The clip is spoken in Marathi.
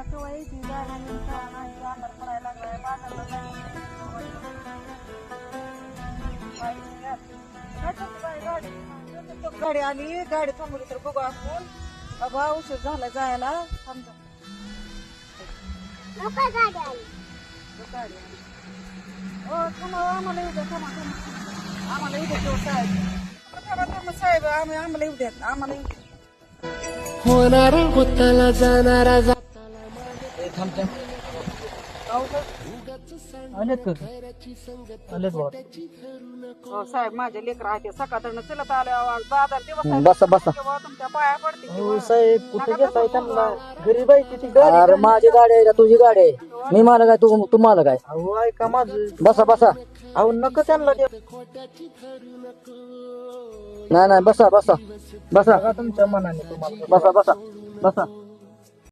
केव्हा यायची जायला नाही अंधार पडायला लागलाय बाजारला गाडी आली गाडी थांबवली तर बघू आपण बाबा उशीर झाला जायला समजा गाडी आली आम्हाला येऊ द्या आम्हाला येऊ द्या साहेब आम्हाला येऊ द्या आम्हाला येऊ द्या होणारा होताला जाणारा साहेब माझे लेकर आहे सकाळनं चलत आले बाजार दिवस बसा बसा तुमच्या पाया पडते साहेब कुठे घेताय त्यांना गरीब आहे तिची गाडी अरे माझी गाडी आहे का तुझी गाडी आहे मी मला काय तू मला काय अहो ऐका माझं बसा बसा अहो नको त्यांना नाही नाही बसा बसा बसा तुमच्या मनाने तुम्हाला बसा बसा बसा